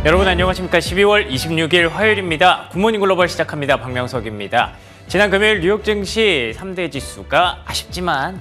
여러분 안녕하십니까. 12월 26일 화요일입니다. 굿모닝 글로벌 시작합니다. 박명석입니다. 지난 금요일 뉴욕 증시 3대 지수가 아쉽지만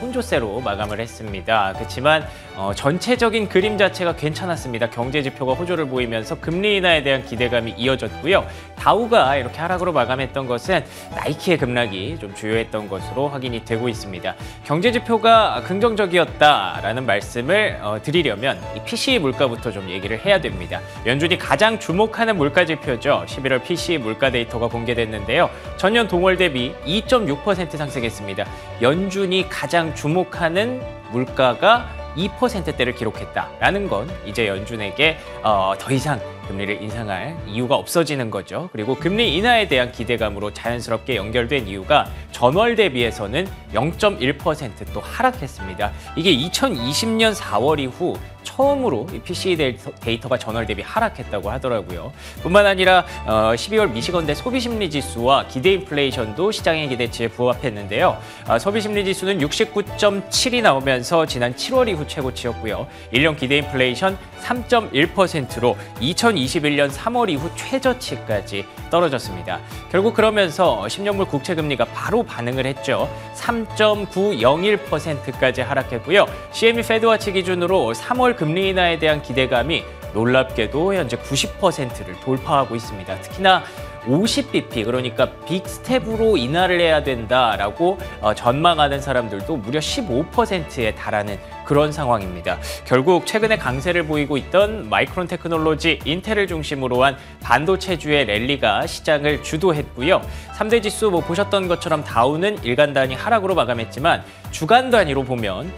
혼조세로 마감을 했습니다. 그렇지만 전체적인 그림 자체가 괜찮았습니다. 경제 지표가 호조를 보이면서 금리 인하에 대한 기대감이 이어졌고요. 다우가 이렇게 하락으로 마감했던 것은 나이키의 급락이 좀 주요했던 것으로 확인이 되고 있습니다. 경제 지표가 긍정적이었다라는 말씀을 드리려면 이 PCE 물가부터 좀 얘기를 해야 됩니다. 연준이 가장 주목하는 물가 지표죠. 11월 PCE 물가 데이터가 공개됐는데요. 전년 동월 대비 2.6% 상승했습니다. 연준이 가장 주목하는 물가가 2%대를 기록했다라는 건 이제 연준에게 더 이상 금리를 인상할 이유가 없어지는 거죠. 그리고 금리 인하에 대한 기대감으로 자연스럽게 연결된 이유가 전월 대비해서는 0.1% 또 하락했습니다. 이게 2020년 4월 이후 처음으로 이 PCE 데이터가 전월 대비 하락했다고 하더라고요. 뿐만 아니라 12월 미시건대 소비심리지수와 기대 인플레이션도 시장의 기대치에 부합했는데요. 소비심리지수는 69.7이 나오면서 지난 7월 이후 최고치였고요. 1년 기대 인플레이션 3.1%로 2021년 3월 이후 최저치까지 떨어졌습니다. 결국 그러면서 10년물 국채금리가 바로 반응을 했죠. 3.901%까지 하락했고요. CME 페드와치 기준으로 3월 금리 인하에 대한 기대감이 놀랍게도 현재 90%를 돌파하고 있습니다. 특히나 50bp, 그러니까 빅스텝으로 인하를 해야 된다라고 전망하는 사람들도 무려 15%에 달하는 그런 상황입니다. 결국 최근에 강세를 보이고 있던 마이크론 테크놀로지, 인텔을 중심으로 한 반도체주의 랠리가 시장을 주도했고요. 3대 지수 보셨던 것처럼 다우는 일간 단위 하락으로 마감했지만 주간 단위로 보면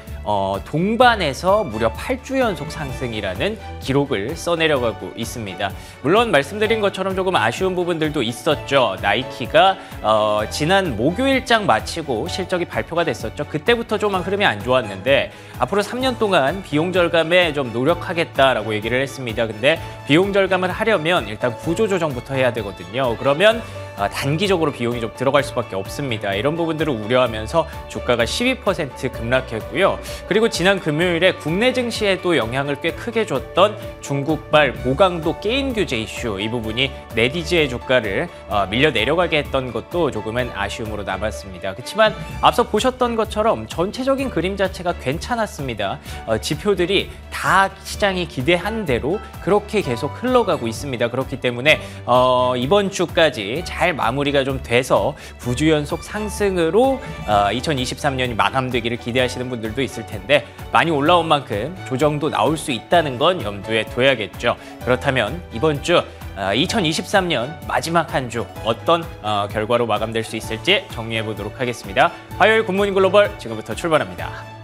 동반에서 무려 8주 연속 상승이라는 기록을 써내려가고 있습니다. 물론 말씀드린 것처럼 조금 아쉬운 부분들도 있었죠. 나이키가 지난 목요일장 마치고 실적이 발표가 됐었죠. 그때부터 좀 흐름이 안 좋았는데 앞으로 3년 동안 비용 절감에 좀 노력하겠다라고 얘기를 했습니다. 근데 비용 절감을 하려면 일단 구조 조정부터 해야 되거든요. 그러면 단기적으로 비용이 좀 들어갈 수밖에 없습니다. 이런 부분들을 우려하면서 주가가 12% 급락했고요. 그리고 지난 금요일에 국내 증시에도 영향을 꽤 크게 줬던 중국발 고강도 게임 규제 이슈, 이 부분이 네디즈의 주가를 밀려 내려가게 했던 것도 조금은 아쉬움으로 남았습니다. 그렇지만 앞서 보셨던 것처럼 전체적인 그림 자체가 괜찮았습니다. 지표들이 다 시장이 기대한 대로 그렇게 계속 흘러가고 있습니다. 그렇기 때문에 이번 주까지 잘 마무리가 좀 돼서 9주 연속 상승으로 2023년이 마감되기를 기대하시는 분들도 있을 텐데 많이 올라온 만큼 조정도 나올 수 있다는 건 염두에 둬야겠죠. 그렇다면 이번 주 2023년 마지막 한 주 어떤 결과로 마감될 수 있을지 정리해 보도록 하겠습니다. 화요일 굿모닝 글로벌 지금부터 출발합니다.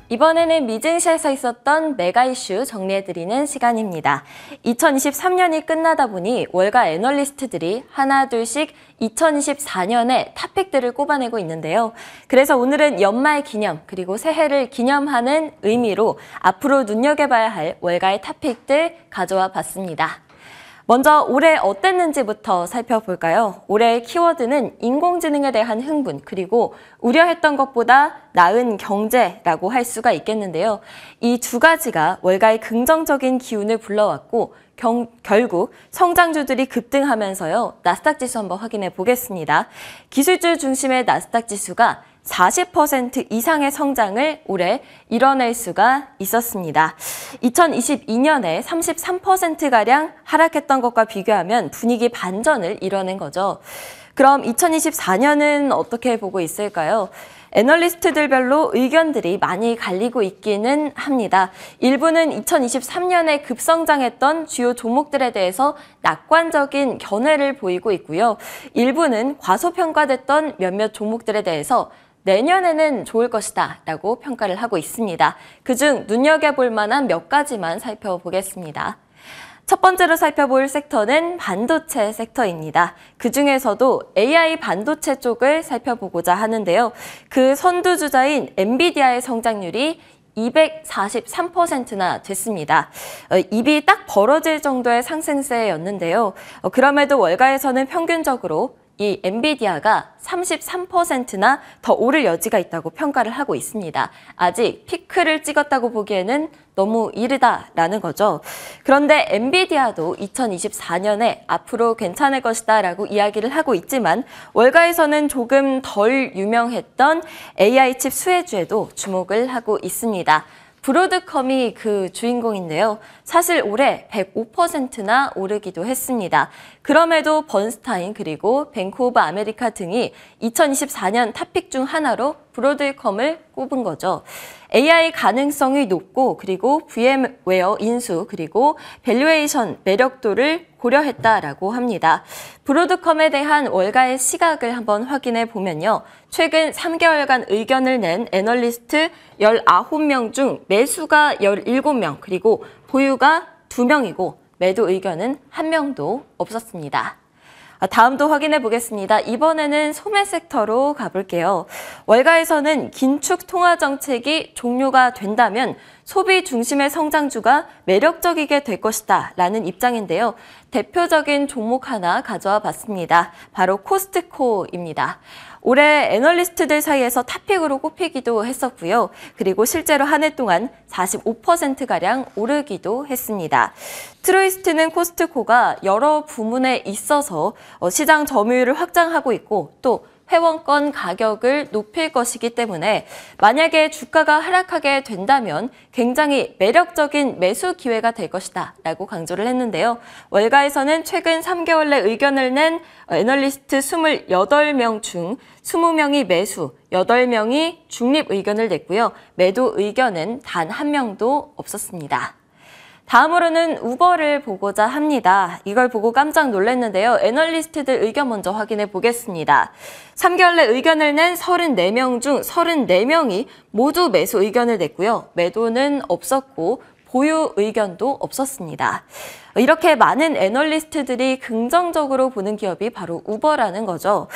이번에는 미증시에서 있었던 메가 이슈 정리해드리는 시간입니다. 2023년이 끝나다 보니 월가 애널리스트들이 하나 둘씩 2024년의 탑픽들을 꼽아내고 있는데요. 그래서 오늘은 연말 기념 그리고 새해를 기념하는 의미로 앞으로 눈여겨봐야 할 월가의 탑픽들 가져와 봤습니다. 먼저 올해 어땠는지부터 살펴볼까요? 올해의 키워드는 인공지능에 대한 흥분, 그리고 우려했던 것보다 나은 경제라고 할 수가 있겠는데요. 이 두 가지가 월가의 긍정적인 기운을 불러왔고 결국 성장주들이 급등하면서요. 나스닥 지수 한번 확인해 보겠습니다. 기술주 중심의 나스닥 지수가 40% 이상의 성장을 올해 이뤄낼 수가 있었습니다. 2022년에 33%가량 하락했던 것과 비교하면 분위기 반전을 이뤄낸 거죠. 그럼 2024년은 어떻게 보고 있을까요? 애널리스트들별로 의견들이 많이 갈리고 있기는 합니다. 일부는 2023년에 급성장했던 주요 종목들에 대해서 낙관적인 견해를 보이고 있고요. 일부는 과소평가됐던 몇몇 종목들에 대해서 내년에는 좋을 것이다 라고 평가를 하고 있습니다. 그중 눈여겨볼 만한 몇 가지만 살펴보겠습니다. 첫 번째로 살펴볼 섹터는 반도체 섹터입니다. 그중에서도 AI 반도체 쪽을 살펴보고자 하는데요. 그 선두주자인 엔비디아의 성장률이 243%나 됐습니다. 입이 딱 벌어질 정도의 상승세였는데요. 그럼에도 월가에서는 평균적으로 이 엔비디아가 33%나 더 오를 여지가 있다고 평가를 하고 있습니다. 아직 피크를 찍었다고 보기에는 너무 이르다라는 거죠. 그런데 엔비디아도 2024년에 앞으로 괜찮을 것이다 라고 이야기를 하고 있지만 월가에서는 조금 덜 유명했던 AI 칩 수혜주에도 주목을 하고 있습니다. 브로드컴이 그 주인공인데요. 사실 올해 105%나 오르기도 했습니다. 그럼에도 번스타인 그리고 뱅크 오브 아메리카 등이 2024년 탑픽 중 하나로 브로드컴을 꼽은 거죠. AI 가능성이 높고 그리고 VM웨어 인수 그리고 밸류에이션 매력도를 고려했다라고 합니다. 브로드컴에 대한 월가의 시각을 한번 확인해 보면요. 최근 3개월간 의견을 낸 애널리스트 19명 중 매수가 17명 그리고 보유가 2명이고 매도 의견은 1명도 없었습니다. 다음도 확인해 보겠습니다. 이번에는 소매 섹터로 가볼게요. 월가에서는 긴축 통화 정책이 종료가 된다면 소비 중심의 성장주가 매력적이게 될 것이다 라는 입장인데요. 대표적인 종목 하나 가져와 봤습니다. 바로 코스트코입니다. 올해 애널리스트들 사이에서 탑픽으로 꼽히기도 했었고요. 그리고 실제로 한 해 동안 45%가량 오르기도 했습니다. 트루이스트는 코스트코가 여러 부문에 있어서 시장 점유율을 확장하고 있고 또 회원권 가격을 높일 것이기 때문에 만약에 주가가 하락하게 된다면 굉장히 매력적인 매수 기회가 될 것이다 라고 강조를 했는데요. 월가에서는 최근 3개월 내 의견을 낸 애널리스트 28명 중 20명이 매수, 8명이 중립 의견을 냈고요. 매도 의견은 단 1명도 없었습니다. 다음으로는 우버를 보고자 합니다. 이걸 보고 깜짝 놀랐는데요. 애널리스트들 의견 먼저 확인해 보겠습니다. 3개월 내 의견을 낸 34명 중 34명이 모두 매수 의견을 냈고요. 매도는 없었고 보유 의견도 없었습니다. 이렇게 많은 애널리스트들이 긍정적으로 보는 기업이 바로 우버라는 거죠.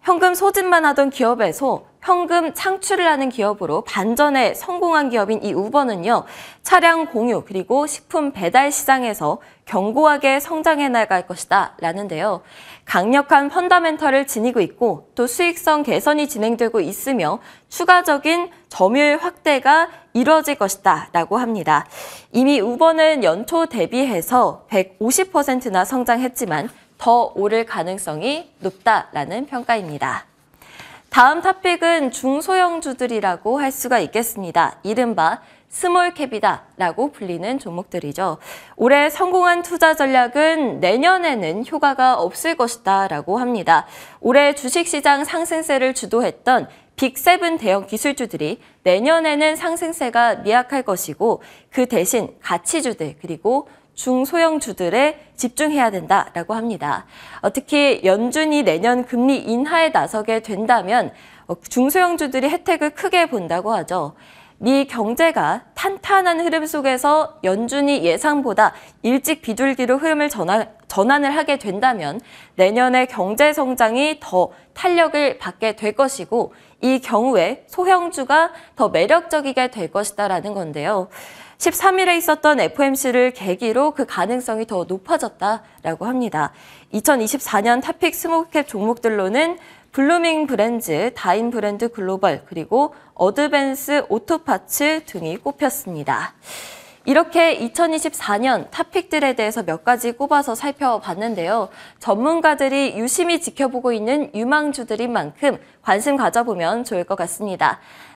현금 소진만 하던 기업에서 현금 창출을 하는 기업으로 반전에 성공한 기업인 이 우버는요. 차량 공유 그리고 식품 배달 시장에서 견고하게 성장해 나갈 것이다 라는데요. 강력한 펀더멘털을 지니고 있고 또 수익성 개선이 진행되고 있으며 추가적인 점유율 확대가 이루어질 것이다 라고 합니다. 이미 우버는 연초 대비해서 150%나 성장했지만 더 오를 가능성이 높다라는 평가입니다. 다음 탑픽은 중소형주들이라고 할 수가 있겠습니다. 이른바 스몰캡이다라고 불리는 종목들이죠. 올해 성공한 투자 전략은 내년에는 효과가 없을 것이다 라고 합니다. 올해 주식시장 상승세를 주도했던 빅7 대형 기술주들이 내년에는 상승세가 미약할 것이고 그 대신 가치주들 그리고 중소형주들에 집중해야 된다라고 합니다. 특히 연준이 내년 금리 인하에 나서게 된다면 중소형주들이 혜택을 크게 본다고 하죠. 미 경제가 탄탄한 흐름 속에서 연준이 예상보다 일찍 비둘기로 흐름을 전환을 하게 된다면 내년에 경제 성장이 더 탄력을 받게 될 것이고 이 경우에 소형주가 더 매력적이게 될 것이다라는 건데요. 13일에 있었던 FOMC를 계기로 그 가능성이 더 높아졌다라고 합니다. 2024년 탑픽 스몰캡 종목들로는 블루밍 브랜즈, 다인 브랜드 글로벌, 그리고 어드밴스 오토파츠 등이 꼽혔습니다. 이렇게 2024년 탑픽들에 대해서 몇 가지 꼽아서 살펴봤는데요. 전문가들이 유심히 지켜보고 있는 유망주들인 만큼 관심 가져보면 좋을 것 같습니다.